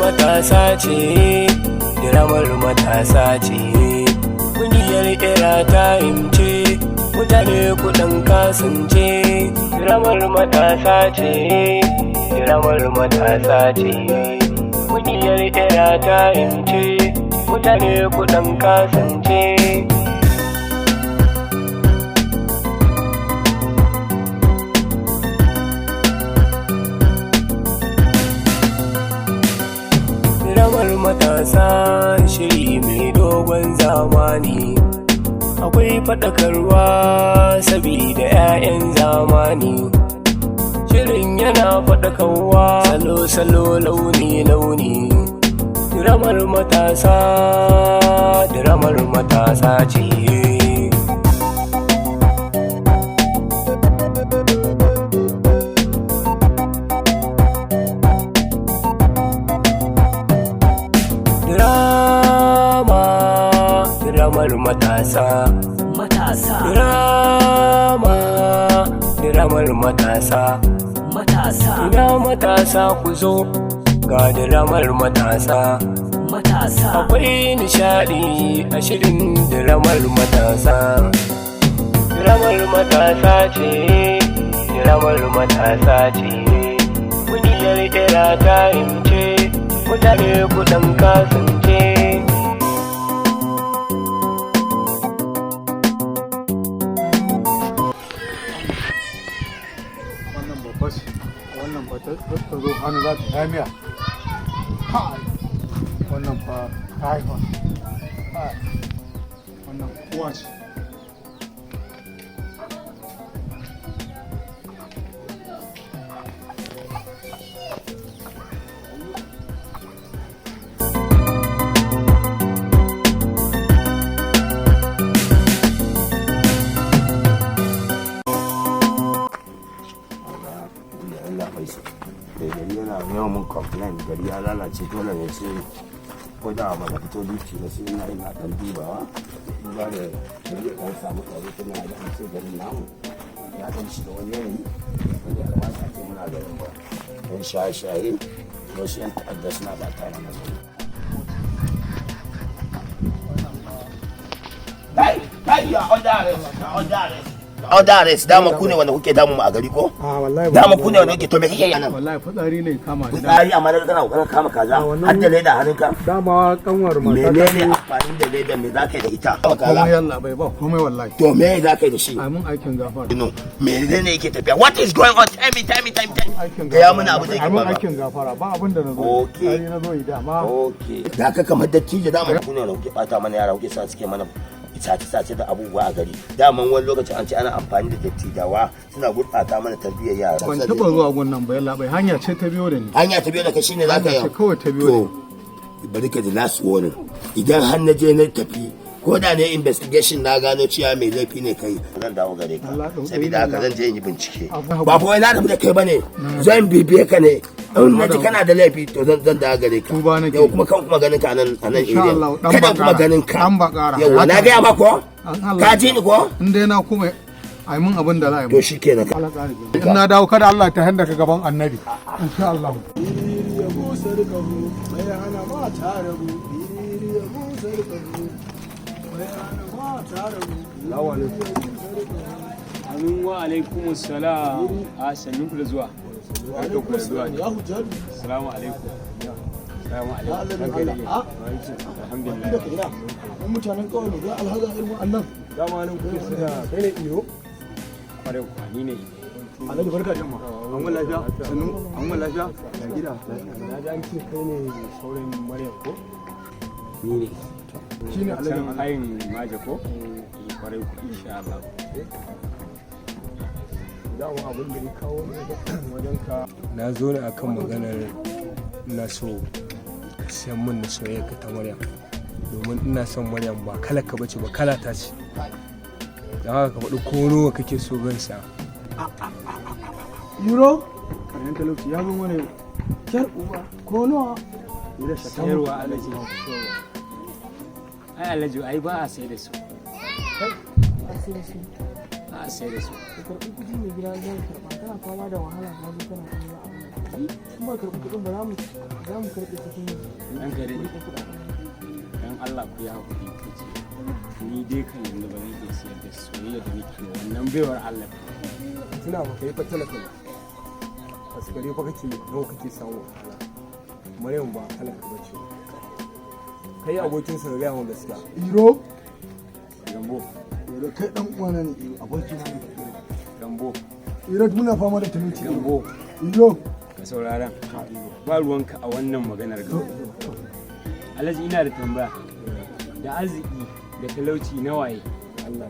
matasa ce, diramar matasa ce, ƙungiyar ira ta ce, mutane kuɗin kasance. Diramar matasa ce, diramar matasa ce, ƙungiyar ira ta ce, mutane kuɗin kasance. Diramar matasa shiri mai dogon zamani, akwai faɗakarwa sabida 'ya'yan zamani. Shirin yana faɗakarwa salo-salo launi-launi. Diramar matasa, diramar matasa ce. Diramar matasa, matasa, dirama, diramar matasa, matasa, ina matasa ku zo ga diramar matasa. matasa, Akwai nishaɗi a shirin diramar matasa. Diramar matasa ce, diramar matasa ce, ƙungiyar ira ta ce, mutane kuɗin kasance. Wannan ba ta zo hannu za ta jami'a. Wannan fa ta haifa. Wannan uwa ce. yana yawan mun complain gari ya lalace dole ne sai ko da ba da fito duki ba sai ina dan dubawa ba da shirya kan samu tsaro tana da an ce garin namu ya dan shiga wani yanayi wanda ya kamata ce muna da yin ba don shaye-shaye wasu yan ta'adda suna ba ta mana zai kai ya Order arrest dama ku ne wanda kuke damu a gari ko? Wallahi dama ku ne wanda kuke to me kake yana? wallahi fitsari ne kama da. Fitsari amma da kana kokarin kama kaza har da leda hannunka. Dama kanwar mata. Menene amfanin da leda me zaka yi da ita? Komai yalla bai ba komai wallahi. To me zaka yi da shi? Ai mun aikin gafara. No, menene yake tafiya? What is going on? Tell me. Aikin Ga ya mun abu da yake ba. ba. Aikin gafara ba abin da na zo. Okay. Ai na zo yi dama. Okay. Da ka kamar dattijo dama ku ne wanda kuke bata mana yara kuke sa suke mana sace da abubuwa a gari. Daman wani lokacin an ce ana amfani da dattijawa suna gurɓata mana tarbiyyar yara. Ban taɓa zuwa gunnan ba yalla bai hanya ce ta biyo da ni. Hanya ta biyo da kai shine zaka yi. Hanya ce kawai ta biyo da ni. Bari ka da last warning. Idan har na je na tafi ko da ne investigation na gano cewa mai laifi ne kai zan dawo gare ka saboda haka zan je in yi bincike ba fa wai na da kai bane zan bibiye ka ne in na ji kana da laifi to zan dawo gare ka yau kuma kan kuma ganin ka nan area kada kuma ganin ka yau na ga ma ko ka ji ni ko in dai na kuma ai mun abin da za a yi to shikenan in na dawo kada Allah ta handa ka gaban annabi insha Allah Amin wa alaikum salam. A sannun ku da zuwa. Barka ku da zuwa. Assalamu alaikum. Assalamu alaikum. Alhamdulillah. mun mutanen kawai ne ga alhaza irin wannan Dama nan kuke su da kai ne iyo. Kware ku ni ne. Alhaji barka da mu an wani lafiya sannu an wani lafiya ga gida Na ji an ce kai ne sauran Maryam ko? ni ne shine alhaji Can ayin maje ko? Kware ku insha Allah. dama abin da ya kawo wajen ka na zo ne akan maganar na so sayan min da soyayya ta Maryam domin ina son Maryam ba kala ka bace ba kala ta ce don haka ka faɗi ko nawa kake so zan sa euro kayan talauci ya zo mana kyar uba ko nawa da Sayarwa alaji. Ai alaji ai ba a sai da su. a sai da su. ka karɓi kuɗi mai gida zan karɓa kana fama da wahala ka zo kana kuma a wannan in ba karɓi kuɗin ba za mu karɓi kuɗin Dan kare dan Allah ku ya hakuri kace ni dai kan yanzu ba zan iya sayar da soyayya da nake wannan baiwar Allah tuna ba kai fa talaka ne askare fa kake nawa kake samu wahala Maryam ba talaka bace kai abokin sa ga yawan gaskiya iro gambo iro kai dan uwana ne iro abokin na ne gambo iro muna fama da talauci gambo iro ka saurara ba ruwanka a wannan maganar ga Alhaji ina da tambaya da arziki da talauci na waye Allah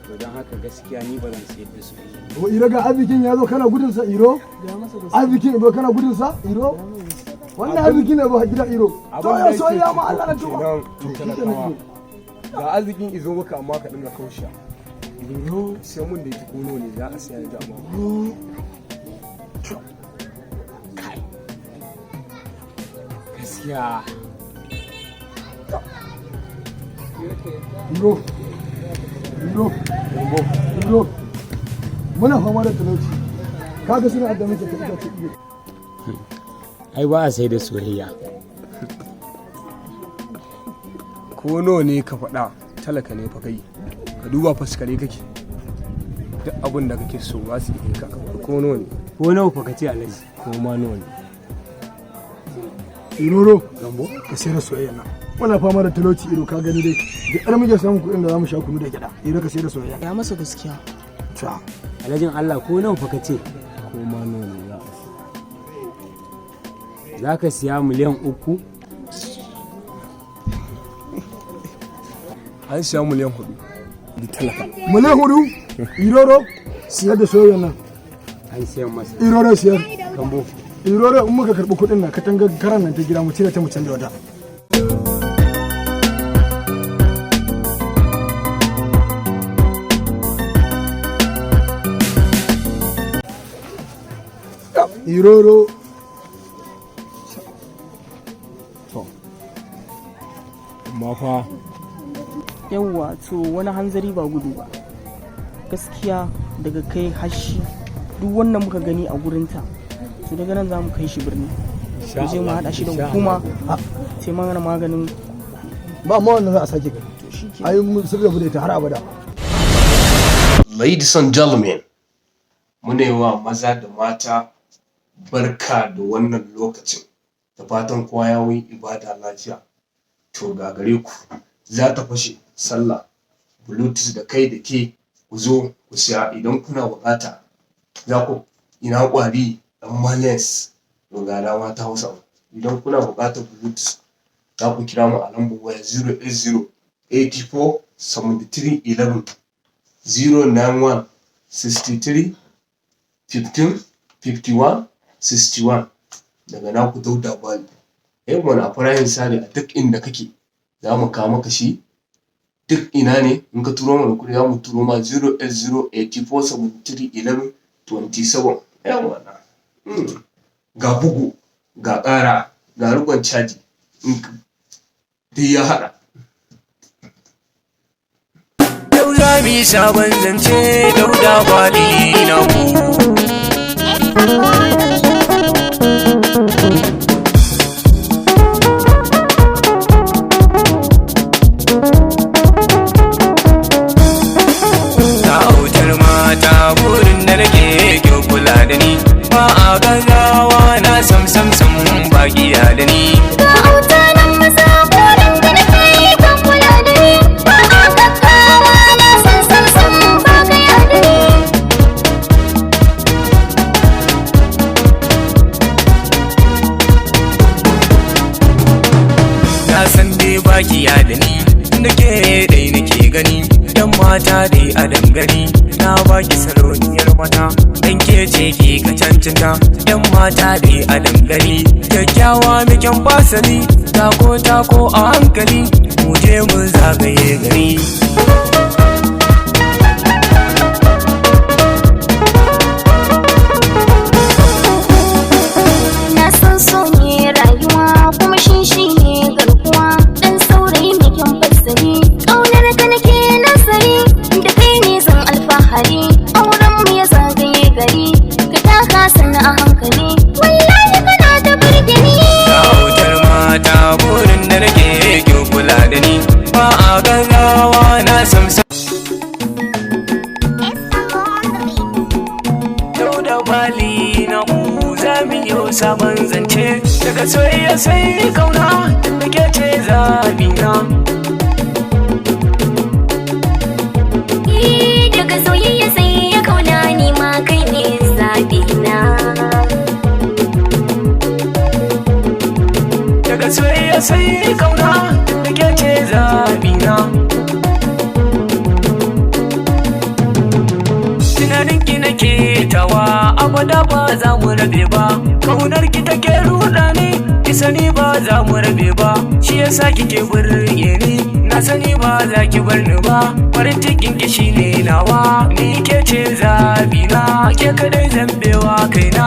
to don haka gaskiya ni ba zan sayar da su o iro ga arzikin ya zo kana gudun sa iro arzikin ya zo kana gudun sa iro wannan arzikin ya zo gida iro to ya so ya ma Allah na tuba ga arzikin izo maka amma ka dinga kausha sai mun da yake kono ne za a sayar da amma gaskiya iro muna fama da talauci kaga suna da muke ta ita ce iyo ai ba a sai da soyayya kono ne ka faɗa talaka ne fa kai ka duba faskare kake duk abin da kake so ba su yi ka kono ne ko nawa fa kace Alhaji ko ma nawa ne iroro gambo ka sai da soyayya na muna fama da talauci iro ka gani dai da ƙar muke samun kuɗin da zamu sha kunu da gyaɗa iro ka sai da soyayya ya masa gaskiya ta Alhajin Allah ko nawa fa kace ko ma nawa ne za ka siya miliyan 3 an siya miliyan 4 da talaka miliyan 4 iroro siyar da soyayya nan an siyan masa iroro siyar gambo iroro in muka karɓi kuɗin nan katangar karan nan ta gida mu cire ta mu canza wata iroro amma fa yawwa to wani hanzari ba gudu ba gaskiya daga kai hashi duk wannan muka gani a gurinta to daga nan za mu kai shi birni mu je mu haɗa shi da hukuma sai mana maganin ba ma wannan za a sake gani ai mun sun rabu da ita har abada ladies and gentlemen muna yi wa maza da mata barka da wannan lokacin da fatan kowa ya yi ibada lafiya to ga gare ku za ta fashe sallah bluetooth da kai da ke ku zo ku siya idan kuna bukata za ku ina kwari dan malens to ga dama ta Hausa idan kuna bukatar bluetooth za ku kira mu a lambar waya 080 84 73 11 091 63 15 51 61 daga naku Dauda Bali Egon a farahin sare a duk inda kake za mu kawo maka shi duk ina ne in ka turo mana kuɗi za mu turo ma 08084731127 yawa na ga bugu ga ƙara ga riƙon caji duk ya haɗa Yau za mu yi sabon zance Dauda Bali na ku. Burin da nake kyau kula da ni ba a gazawa na sam ba giya da ni ga auta nan maza burin da nake kyau kula da ni ba a gaggawa na sam ba giya da ni na san dai ba giya da ni nake dai nake gani yan mata dai a dangane na baki saloniyar mata dan ke ce ki ka cancanta yan mata dai a dangane kyakkyawa mikin fasali tako a hankali mu je mun zagaye gari na san so ne rayuwa kuma shi ne garkuwa dan saurayi mai kyan fasali ƙaunar ka nake nasari da kai ne zan alfahari da bali na mu za mu yi sabon zance daga soyayya sai kauna da ke ce zabina. Daga soyayya sai ya kauna ni ma kai ne zabina. Daga soyayya sai kauna da ke ce zabina. Tunanin ki nake tawa abada ba za mu rabe ba, kaunar ki take ruɗa ni ki sani ba za mu rabe ba, shi yasa kike burge ni na sani ba za ki bar ni ba, farin cikin ki shine nawa ni ke ce zabina, ke kadai zambewa kaina.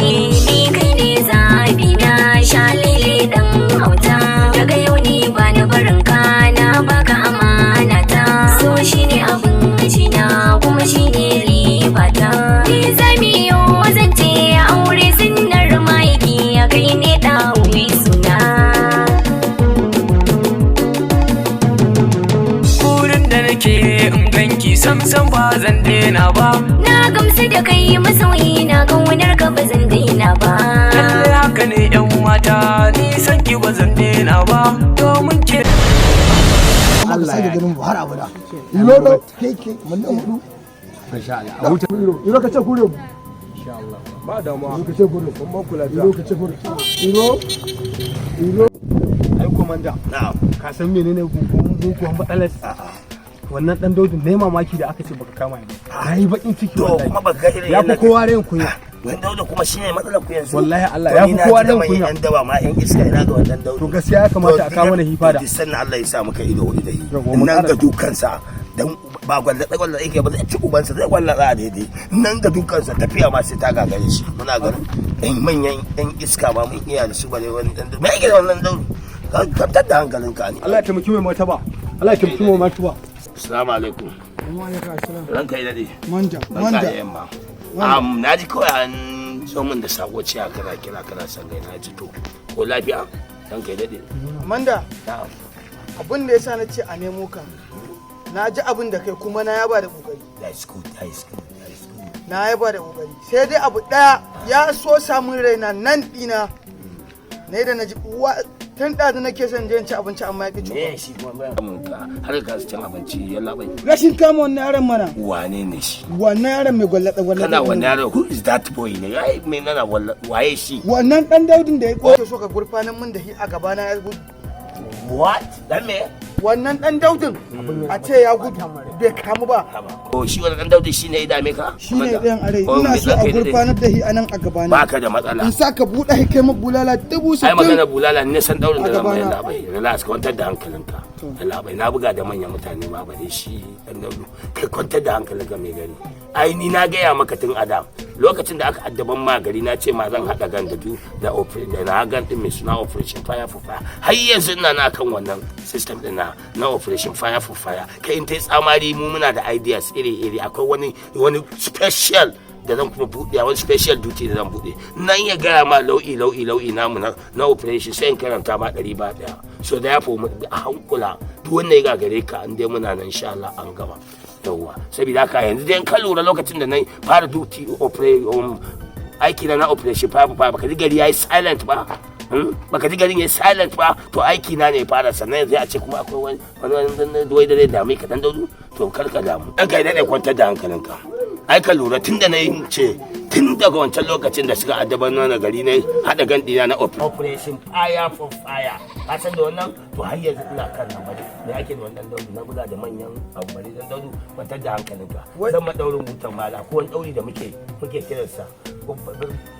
Ni kai ne zabina, shalele dan hauta, daga yau ni ba na barin ka na baka amana ta, so shine abinci na kuma shine ribata. Ni zami yau zance aure sunnar maiki kai ne dawi suna. Burin da nake in ganki sam ba zan daina ba, Na gamsu da kai masoyi na kaunar ka ba zan daina ba. lalle haka ne yan mata ni san ki ba zan daina ba, domin ke Allah ya ganin har abada iro ke wannan hudu insha Allah a huta iro ka ce kure insha Allah ba damuwa iro ka ce kure kun ba kula iro ka ce kure iro ai komanda na'am ka san menene kuwan matsalar wannan dan daudin ne mamaki da aka ce baka kama ni ai bakin ciki to wallahi kuma baka ga irin ya fi kowa rayin kunya wannan dauda kuma shine matsalar ku yanzu wallahi Allah ya fi kowa rayin kunya yan daba ma yan iska ina ga wannan dauda to gaskiya ya kamata a kawo mana hifa da sannan Allah ya sa maka ido hudu da yi Yawwa, mu nan ƙara ga dukansa dan ba gwalla yake ba zai ci ubansa zai gwalla za daidai nan ga dukansa tafiya ma sai ta gagare shi muna ganin yan manyan yan iska ma mun iya da su bane wani dan me yake da wannan dauda ka tabbatar da hankalinka ne Allah ya taimaki mai martaba Allah ya taimaki mai martaba assalamu alaikum ranka yi dade manja barka da yamma na ji kawai an zo min da sako ciya kana san gai na ji to ko lafiya ranka yi dade Manda, na'am abin da ya sa na ce a nemo ka, na ji abin da kai kuma na yaba da kokari. that's good Na yaba da kokari. Sai dai abu ɗaya ya so samun raina nan ɗina. Ne da na ji tun ɗazu nake son je ci abinci amma ya ƙi me shi kuma bayan ka har ka cin abinci ya labai Rashin kama wannan yaron mana. wane ne shi Wannan yaron mai gwallata kana wannan yaro who is that boy ne yayi me nana waye shi Wannan ɗan daudin da ya ƙoke so ka gurfanin min da shi a gabana ya gudu. what dan me Wannan ɗan daudin a ce ya gudu bai kamu ba. ko shi wannan dan daudi shine ya dame ka Shi ne ɗayan arai. Ina so a gurfanar da shi a nan a gabana. baka da matsala In sa ka buɗe shi kai bulala 60,000. ai magana bulala ne san daurin da zan gabana. bayan labai relax ka kwantar da hankalinka labai na buga da manyan mutane ma bare shi dan daudu kai kwantar da hankalinka mai gari ai ni na gaya maka tun adam lokacin da aka addaban ma gari na ce ma zan haɗa gan da da operation da na gan din mai suna operation fire for fire har yanzu ina na kan wannan system din na operation fire for fire kai in tai tsamari mu muna da ideas iri akwai wani special da zan kuma buɗe wani special duty da zan buɗe nan ya gaya ma lau'i namu na operation sai in karanta ma 100 ba daya so da ya fi a hankula duk wanda ya gagare ka an dai muna nan insha Allah an gama yawwa saboda haka yanzu dai ka lura lokacin da na fara duty operation aiki na operation fa baka ji gari yayi silent ba baka ji garin yayi silent ba to aiki na ne fara sannan yanzu a ce kuma akwai wani doyi da zai dame ka dan daudu to kar ka damu dan kai dai kwantar da hankalinka ai ka lura tunda na yi ce tun daga wancan lokacin da suka addaban na gari ne hada gandina na operation fire for fire ka san da wannan to har yanzu ina kan nan bane me ake da wannan daudu na buga da manyan abu bane dan daudu kwantar da hankalinka zan ma daurin mutan mala ko wani dauri da muke kiransa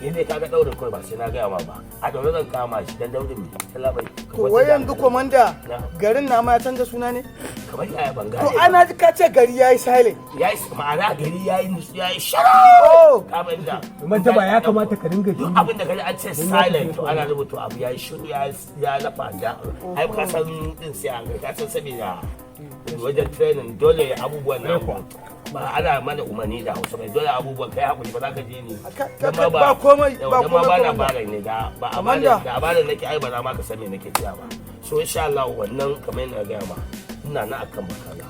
yadda ka ga daurin kawai ba sai na gaya ma ba a daure zan kama shi dan daurin mai talabai To wai yanzu komanda garin na ma ya canza suna ne? kamar yaya bangare To ana ji ka ce gari yayi silent. yayi ma'ana gari yayi shara Oh, kamar da manta ba ya kamata ka dinga duk abin da kaji an ce silent to ana rubuta abu yayi shiru ya lafa da ai ka san din sai an ka san saboda wajen training dole abubuwan nan ba ana mana umarni da Hausa bai dole abubuwan kai hakuri ba za ka je ni ba komai ba ba komai. na bare ne da ba Amanda. da bare nake ai ba za ma ka san me nake cewa ba so insha Allah wannan kamar yana ga ma ina na akan bakala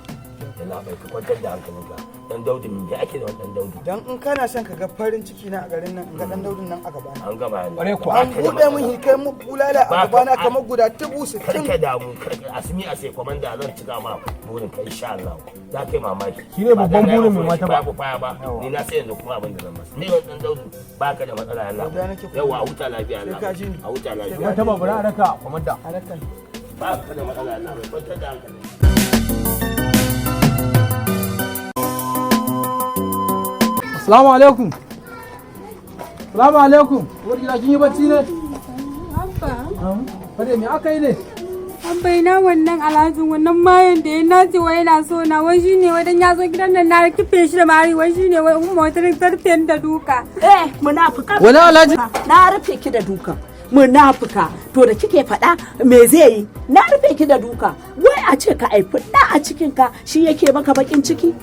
yana bai ka kwantar da hankalinka dan Daudu min da ake da wannan Daudu dan in kana son ka ga farin ciki na a garin nan in ga dan Daudun nan a gaba na an gama Ƙwarai ko an buɗe mun hikai mu bulala a gaba na kamar guda 60. karka damu karka asmi a sai komanda zan cika ma burin ka insha Allah za ka yi mamaki Shi ne babban burin mai mata ba. ba ni na sai yanzu kuma abin da zan masa ni wannan Daudu ba ka da matsala Allah yawa a huta lafiya Allah a huta lafiya Mata ba bari a raka komanda. ba ka da matsala Allah bai kwantar da hankali Assalamu alaikum. Assalamu alaikum. Wani gida kin yi bacci ne? Abba. Fade me aka yi ne? Abba ina wannan alhajin wannan mayan da ya nace wai yana so na wai shine wai dan ya zo gidan nan na kife shi da mari wai shine wai umma wata tarfen da duka. Munafuka. Wani alhaji? Na rufe ki da dukan. Munafuka. To da kike faɗa me zai yi? Na rufe ki da duka. Wai a ce ka aifi da a cikin ka shi yake maka bakin ciki?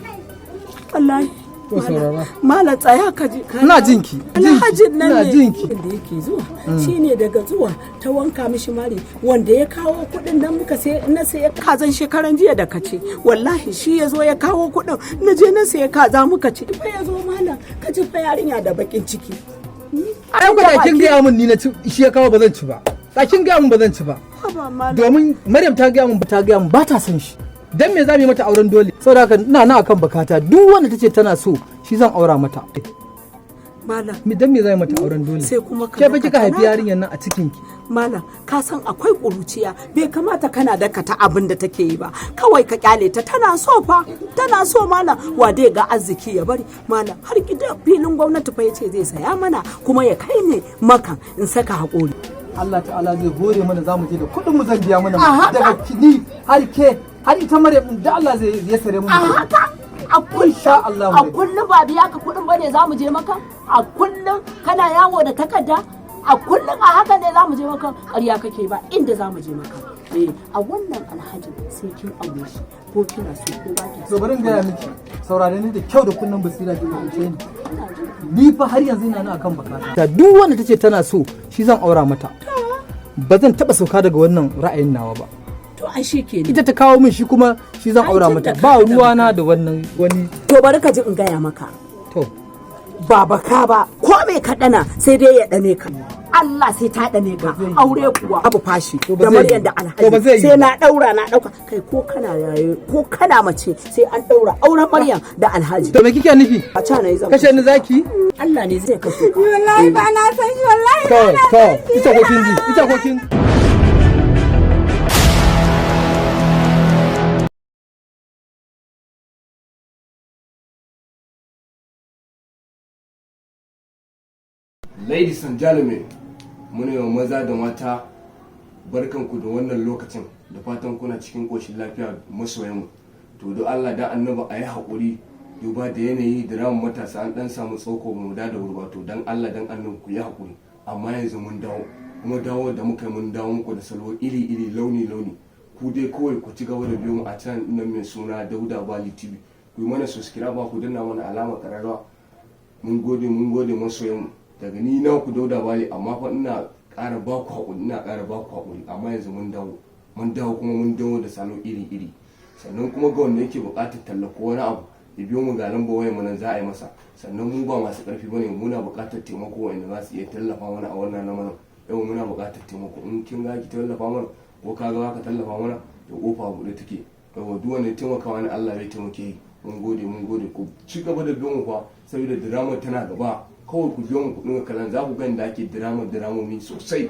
Wallahi. To saurara. Mala tsaya ka ji. Ina jinki. Alhajin nan Ina ne. jinki. Da yake zuwa shine daga zuwa ta wanka mishi mari wanda ya kawo kuɗin nan muka sai na sai kazan shekaran jiya da kace wallahi shi ya zo ya kawo kuɗin na je na sai kaza muka ci fa ya zo mala ka ji fa yarinya da bakin ciki. Ai ko da kin ga mun ni na ci shi ya kawo bazan ci ba. Da kin ga mun bazan ci ba. Domin Maryam ta ga mun ba ta son shi. Dan me za mu yi mata auren dole? Saboda haka ina na akan bakata duk wanda tace tana so shi zan aura mata. Malam. Dan me za mu mata auren dole? Sai kuma ke fa kika haifi yarinyar nan a cikin ki. Malam ka san akwai kuruciya bai kamata kana dakata abin da take yi ba kawai ka kyale ta tana so fa tana so malam wa dai ga arziki ya bari malam har gidan filin gwamnati fa yace zai saya mana kuma ya kai ne maka in saka hakuri. Allah ta'ala zai hore mana zamu je da kuɗin mu zan biya mana daga kini har ke har ita Maryam da Allah zai yasare mu. A kullum ba biya ka kuɗin bane za mu je maka a kullum kana yawo da takarda a kullum a haka ne za mu je maka ƙarya kake ba inda za mu je maka a wannan alhaji sai kin aure shi ko kina so ko ba ki so bari in gaya miki saurare ni da kyau da kunnen basira ki fahimce ni fa har yanzu ina nan akan bakata duk wanda tace tana so shi zan aura mata ba zan taba sauka daga wannan ra'ayin nawa ba. To ai shi kenan. Ita ta kawo min shi kuma shi zan aura mata ba ruwana da wannan wani. To bari ka ji in gaya maka. To. Ba baka ba ko me ka dana sai dai ya dane ka. Allah sai ta dane ka aure kuwa abu fashi da Maryam da Alhaji sai na daura na dauka kai ko kana yaye ko kana mace sai an daura auren Maryam da Alhaji. To me kike nufi? A ca na yi zan. Kashe ni zaki? Allah ne zai kashe ka. Wallahi ba na san shi wallahi. To ita ko kin ji ita ko kin Ladies and gentlemen, muna yawan maza da mata barkanku da wannan lokacin da fatan kuna cikin ƙoshin lafiya masoyanmu. To don Allah da annaba a yi haƙuri duba da yanayi da ramin matasa an ɗan samu tsoko ba mu da wuri to don Allah dan annabi ku yi haƙuri amma yanzu mun dawo kuma dawo da muka mun dawo muku da salo iri launi ku dai kawai ku ci gaba da biyo mu a can nan mai suna Dauda Bali TV ku yi mana subscribe ku danna mana alama ƙararrawa mun gode masoyanmu daga ni na ku Dauda Bali amma fa ina ƙara ba ku haƙuri amma yanzu mun dawo kuma mun dawo da salo iri sannan kuma ga wanda yake buƙatar tallako wani abu ya biyo mu ga lamba wayar mu nan za a yi masa sannan mu ba masu ƙarfi bane muna buƙatar taimako wanda za su iya tallafa mana a wannan lamarin yau muna buƙatar taimako in kin ga ki tallafa mana ko ka ga ka tallafa mana da kofa buɗe take yau duk wanda ya taimaka wani Allah ya taimake mun gode ku ci gaba da biyo mu fa saboda drama tana gaba kawai ku biyo mu ku dinga kallon za ku ga inda ake drama sosai